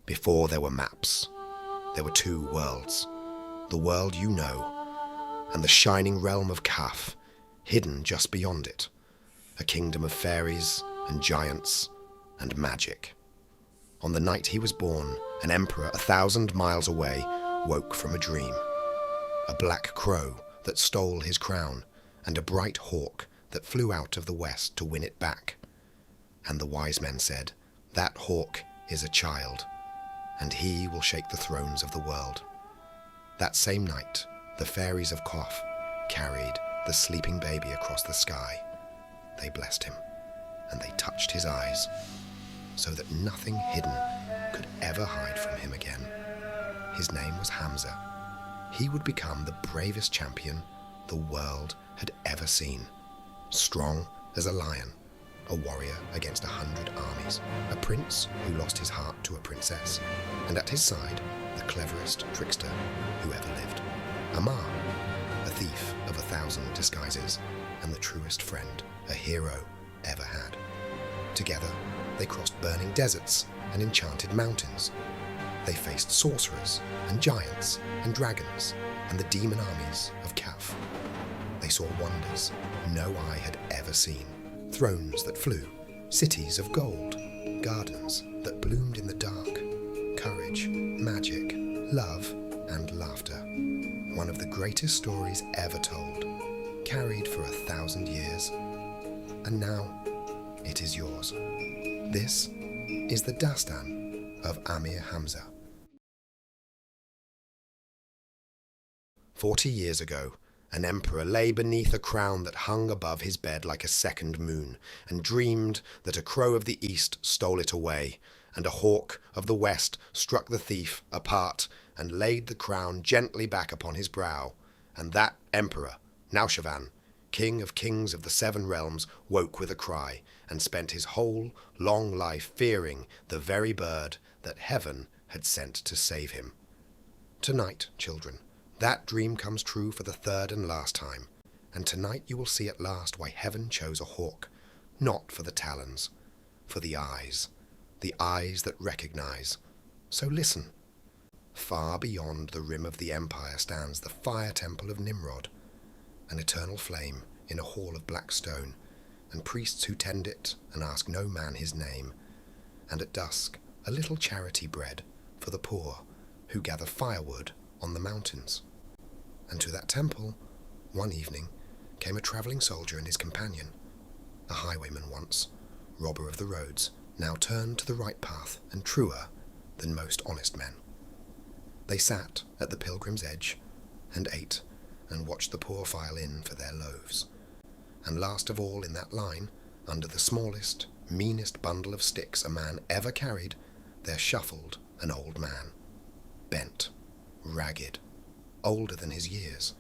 Before there were maps, there were two worlds. The world you know, and the shining realm of Kaf, hidden just beyond it. A kingdom of fairies and giants and magic. On the night he was born, an emperor 1,000 miles away woke from a dream. A black crow that stole his crown, and a bright hawk that flew out of the west to win it back. And the wise men said, "That hawk is a child, and he will shake the thrones of the world." That same night, the fairies of Kaf carried the sleeping baby across the sky. They blessed him, and they touched his eyes, so that nothing hidden could ever hide from him again. His name was Hamza. He would become the bravest champion the world had ever seen. Strong as a lion, a warrior against 100 armies, a prince who lost his heart to a princess, and at his side, the cleverest trickster who ever lived. Amir, a thief of 1,000 disguises, and the truest friend a hero ever had. Together, they crossed burning deserts and enchanted mountains. They faced sorcerers and giants and dragons and the demon armies of Kaf. They saw wonders no eye had ever seen. Thrones that flew, cities of gold, gardens that bloomed in the dark, courage, magic, love, and laughter. One of the greatest stories ever told, carried for 1,000 years. And now, it is yours. This is the Dastan of Amir Hamza. 40 years ago, an emperor lay beneath a crown that hung above his bed like a second moon, and dreamed that a crow of the east stole it away, and a hawk of the west struck the thief apart and laid the crown gently back upon his brow. And that emperor, Naushervan, king of kings of the 7 realms, woke with a cry, and spent his whole long life fearing the very bird that heaven had sent to save him. Tonight, children, that dream comes true for the 3rd and last time, and tonight you will see at last why heaven chose a hawk, not for the talons, for the eyes that recognize. So listen. Far beyond the rim of the empire stands the fire temple of Nimrod, an eternal flame in a hall of black stone, and priests who tend it and ask no man his name, and at dusk a little charity bread for the poor who gather firewood on the mountains. And to that temple, one evening, came a travelling soldier and his companion, a highwayman once, robber of the roads, now turned to the right path and truer than most honest men. They sat at the pilgrim's edge and ate and watched the poor file in for their loaves. And last of all in that line, under the smallest, meanest bundle of sticks a man ever carried, there shuffled an old man, bent, ragged, older than his years.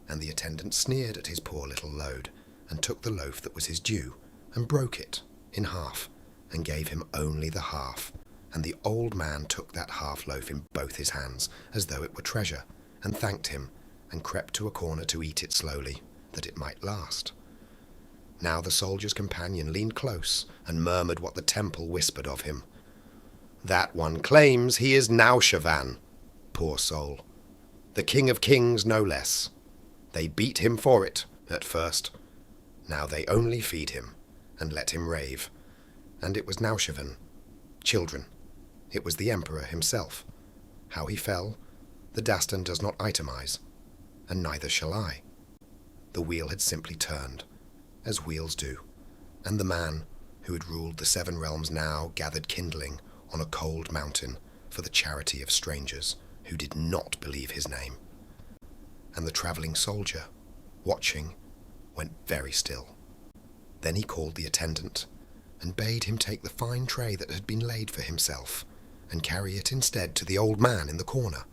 And the attendant sneered at his poor little load, and took the loaf that was his due, and broke it in half, and gave him only the half. And the old man took that half loaf in both his hands, as though it were treasure, and thanked him, and crept to a corner to eat it slowly, that it might last. Now the soldier's companion leaned close, and murmured what the temple whispered of him. "That one claims he is Naushervan, poor soul. The king of kings no less. They beat him for it, at first. Now they only feed him, and let him rave. And it was Naushervan. Children, it was the emperor himself. How he fell, the dastan does not itemize, and neither shall I. The wheel had simply turned, as wheels do, and the man who had ruled the 7 realms now gathered kindling on a cold mountain for the charity of strangers who did not believe his name. And the travelling soldier, watching, went very still. Then he called the attendant, and bade him take the fine tray that had been laid for himself, and carry it instead to the old man in the corner.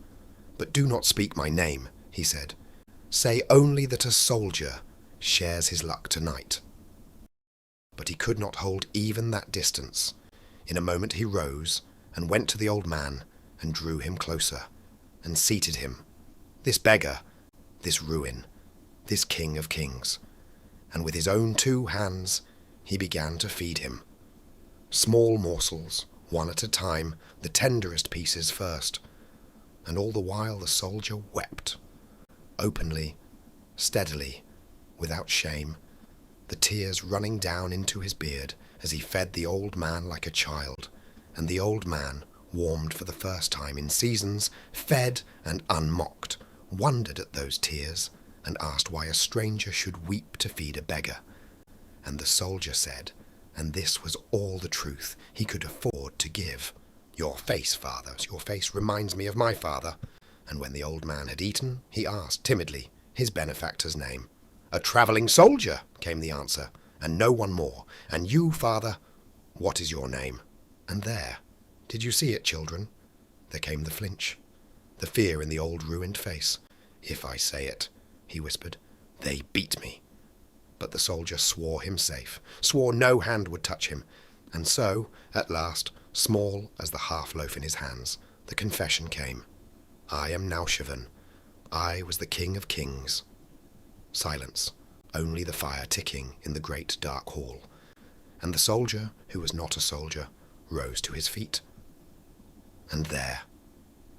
"But do not speak my name," he said. "Say only that a soldier shares his luck tonight." But he could not hold even that distance. In a moment he rose, and went to the old man, and drew him closer, and seated him, this beggar, this ruin, this king of kings. And with his own 2 hands he began to feed him. Small morsels, one at a time, the tenderest pieces first. And all the while the soldier wept, openly, steadily, without shame, the tears running down into his beard as he fed the old man like a child, and the old man, warmed for the first time in seasons, fed and unmocked, wondered at those tears, and asked why a stranger should weep to feed a beggar. And the soldier said, and this was all the truth he could afford to give, "Your face, father, your face reminds me of my father." And when the old man had eaten, he asked timidly his benefactor's name. "A travelling soldier," came the answer, "and no one more. And you, father, what is your name?" And there, did you see it, children? There came the flinch, the fear in the old ruined face. "If I say it," he whispered, "they beat me." But the soldier swore him safe, swore no hand would touch him. And so, at last, small as the half-loaf in his hands, the confession came. "I am Naushervan. I was the king of kings." Silence, only the fire ticking in the great dark hall. And the soldier, who was not a soldier, rose to his feet. And there,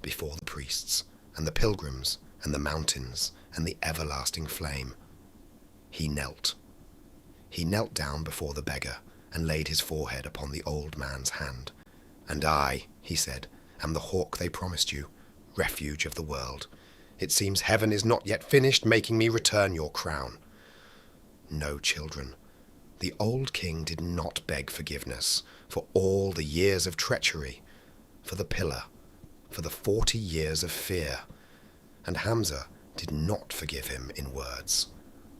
before the priests, and the pilgrims, and the mountains, and the everlasting flame, he knelt. He knelt down before the beggar, and laid his forehead upon the old man's hand. "And I," he said, "am the hawk they promised you, refuge of the world. It seems heaven is not yet finished making me return your crown." No, children, the old king did not beg forgiveness for all the years of treachery, for the pillar, for the 40 years of fear. And Hamza did not forgive him in words.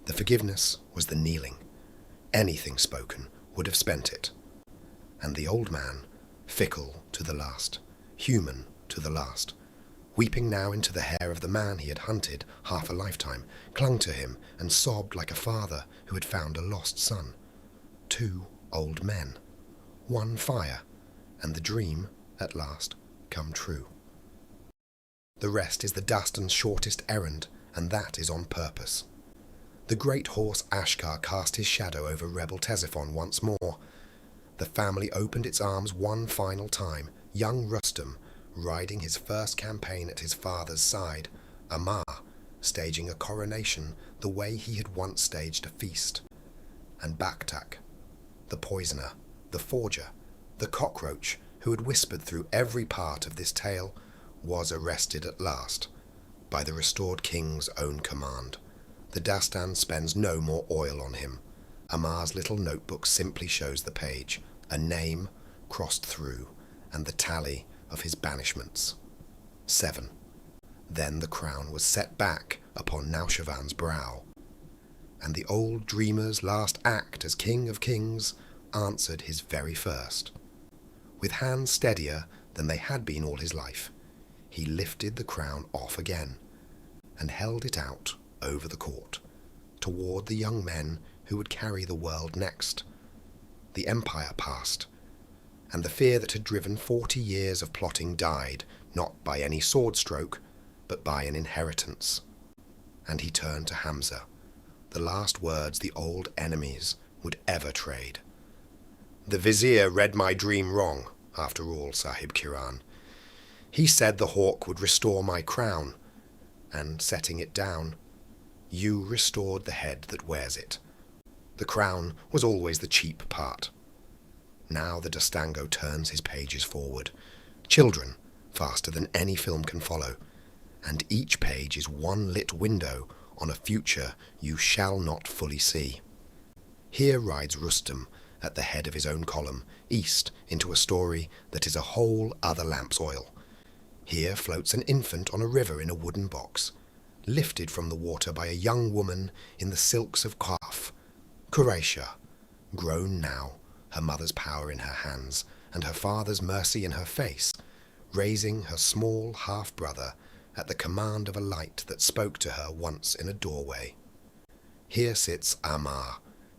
The forgiveness was the kneeling. Anything spoken would have spent it. And the old man, fickle to the last, human to the last, weeping now into the hair of the man he had hunted half a lifetime, clung to him and sobbed like a father who had found a lost son. 2 old men, 1 fire, and the dream, at last, come true. The rest is the dastan's shortest errand, and that is on purpose. The great horse Ashkar cast his shadow over rebel Ctesiphon once more. The family opened its arms one final time, young Rustum, riding his first campaign at his father's side, Amar, staging a coronation the way he had once staged a feast, and Baktak, the poisoner, the forger, the cockroach who had whispered through every part of this tale, was arrested at last by the restored king's own command. The dastan spends no more oil on him. Amar's little notebook simply shows the page, a name crossed through, and the tally of his banishments. 7. Then the crown was set back upon Naushervan's brow, and the old dreamer's last act as king of kings answered his very first. With hands steadier than they had been all his life, he lifted the crown off again, and held it out over the court, toward the young men who would carry the world next. The empire passed, and the fear that had driven 40 years of plotting died, not by any sword stroke, but by an inheritance. And he turned to Hamza, the last words the old enemies would ever trade. "The vizier read my dream wrong, after all, Sahib Kiran. He said the hawk would restore my crown, and setting it down, you restored the head that wears it. The crown was always the cheap part. Now the Dastango turns his pages forward, children, faster than any film can follow, and each page is one lit window on a future you shall not fully see. Here rides Rustum at the head of his own column, east into a story that is a whole other lamp's oil. Here floats an infant on a river in a wooden box, lifted from the water by a young woman in the silks of Qaf, Quraisha, grown now, her mother's power in her hands, and her father's mercy in her face, raising her small half-brother at the command of a light that spoke to her once in a doorway. Here sits Amar,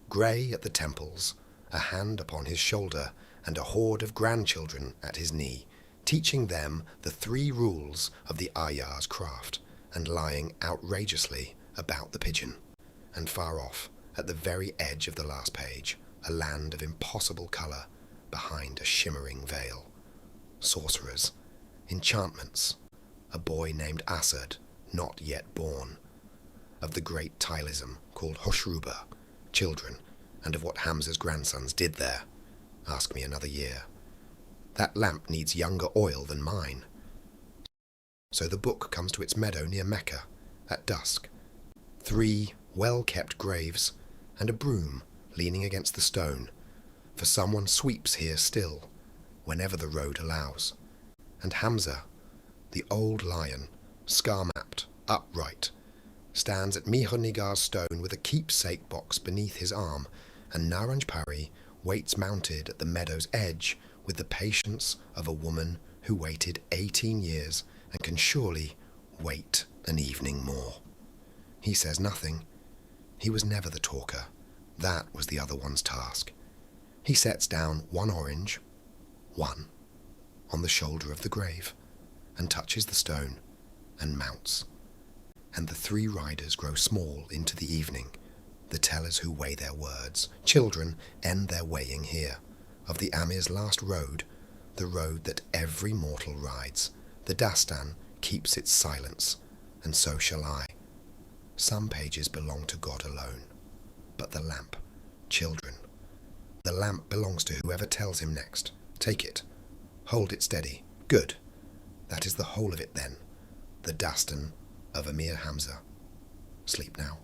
grey at the temples, a hand upon his shoulder, and a horde of grandchildren at his knee, teaching them the 3 rules of the Ayar's craft, and lying outrageously about the pigeon. And far off, at the very edge of the last page, a land of impossible colour behind a shimmering veil. sorcerers, enchantments, a boy named Asad, not yet born, of the great Tylism called Hoshruba, children, and of what Hamza's grandsons did there. Ask me another year. That lamp needs younger oil than mine. So the book comes to its meadow near Mecca, at dusk. 3 well-kept graves, and a broom leaning against the stone, for someone sweeps here still, whenever the road allows. And Hamza, the old lion, scar-mapped, upright, stands at Mihonigar's stone with a keepsake box beneath his arm, and Naranj Pari waits mounted at the meadow's edge with the patience of a woman who waited 18 years and can surely wait an evening more. He says nothing. He was never the talker. That was the other one's task. He sets down 1 orange, 1, on the shoulder of the grave, and touches the stone, and mounts. And the 3 riders grow small into the evening, the tellers who weigh their words. Children end their weighing here, of the Amir's last road, the road that every mortal rides. The dastan keeps its silence, and so shall I. Some pages belong to God alone, but the lamp, children. The lamp belongs to whoever tells him next. Take it. Hold it steady. Good. That is the whole of it then. The dastan of Amir Hamza. Sleep now.